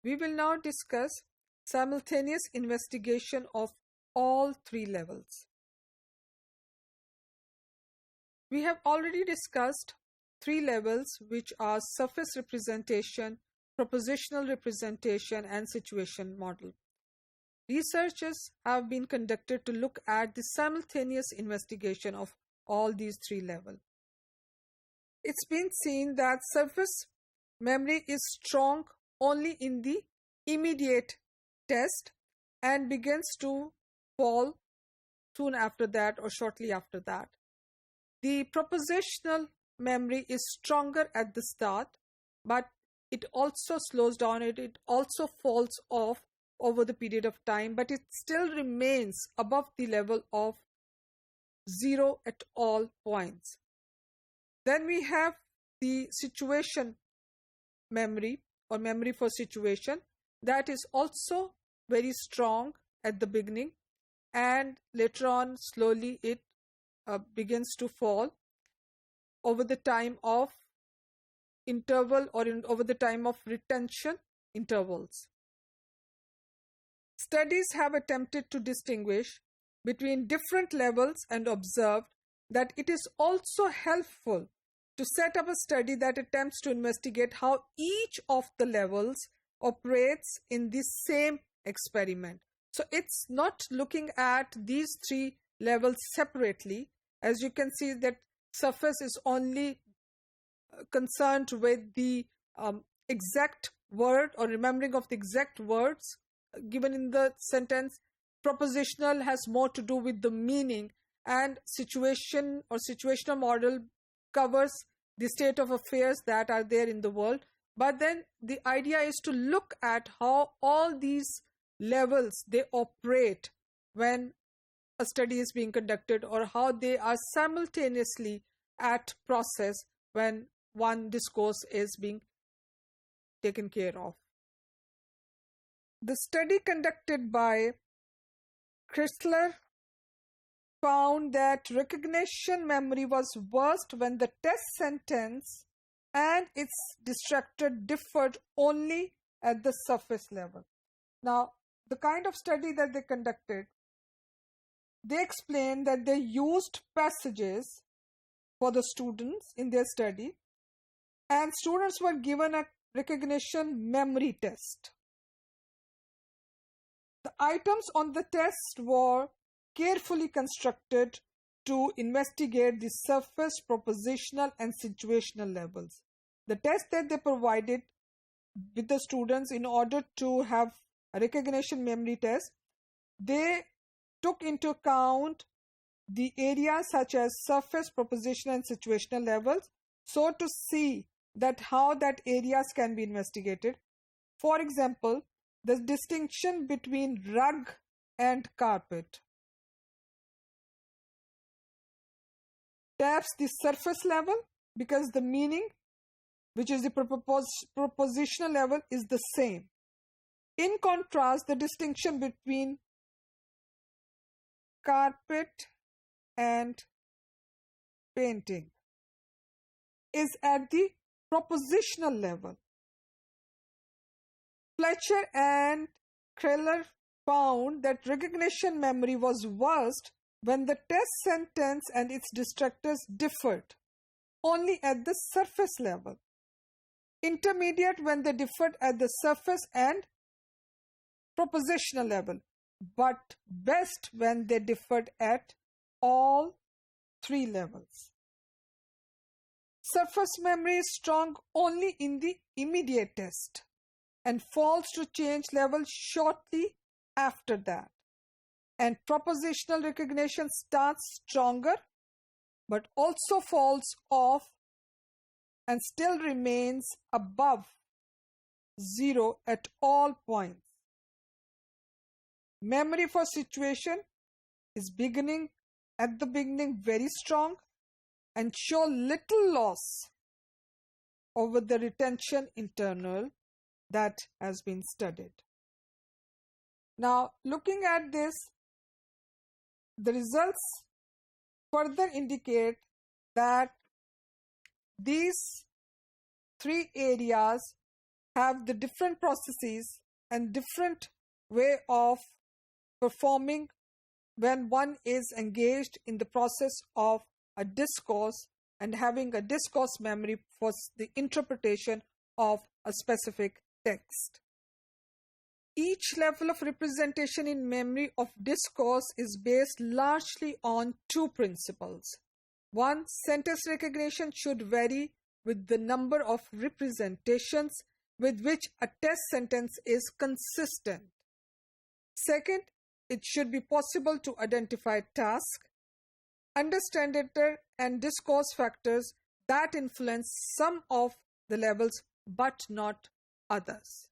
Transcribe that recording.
We will now discuss simultaneous investigation of all three levels. We have already discussed three levels, which are surface representation, propositional representation, and situation model. Researches have been conducted to look at the simultaneous investigation of all these three levels. It's been seen that surface memory is strong only in the immediate test and begins to fall soon after that or shortly after that. The propositional memory is stronger at the start, but it also slows down, it also falls off over the period of time, but it still remains above the level of 0 at all points. Then we have the situation memory or memory for situation that is also very strong at the beginning, and later on slowly it begins to fall over the time of interval or over the time of retention intervals. Studies have attempted to distinguish between different levels and observed that it is also helpful to set up a study that attempts to investigate how each of the levels operates in the same experiment. So it's not looking at these three levels separately. As you can see, that surface is only concerned with the exact word or remembering of the exact words given in the sentence. Propositional has more to do with the meaning, and situation or situational model covers the state of affairs that are there in the world. But then the idea is to look at how all these levels they operate when a study is being conducted, or how they are simultaneously at process when one discourse is being taken care of. The study conducted by Chrysler found that recognition memory was worst when the test sentence and its distractor differed only at the surface level. Now, the kind of study that they conducted, they explained that they used passages for the students in their study, and students were given a recognition memory test. The items on the test were carefully constructed to investigate the surface, propositional, and situational levels. The test that they provided with the students in order to have a recognition memory test, they took into account the areas such as surface, propositional, and situational levels, so to see that how that areas can be investigated. For example, the distinction between rug and carpet taps the surface level because the meaning, which is the propositional level, is the same. In contrast, the distinction between carpet and painting is at the propositional level. Fletcher and Chrysler found that recognition memory was worst when the test sentence and its distractors differed only at the surface level, intermediate when they differed at the surface and propositional level, but best when they differed at all three levels. Surface memory is strong only in the immediate test and falls to change level shortly after that. And propositional recognition starts stronger but also falls off and still remains above 0 at all points. Memory for situation is at the beginning very strong and show little loss over the retention interval that has been studied. Now, looking at this, the results further indicate that these three areas have the different processes and different way of performing when one is engaged in the process of a discourse and having a discourse memory for the interpretation of a specific text. Each level of representation in memory of discourse is based largely on two principles. One, sentence recognition should vary with the number of representations with which a test sentence is consistent. Second, it should be possible to identify task, understanding and discourse factors that influence some of the levels but not others.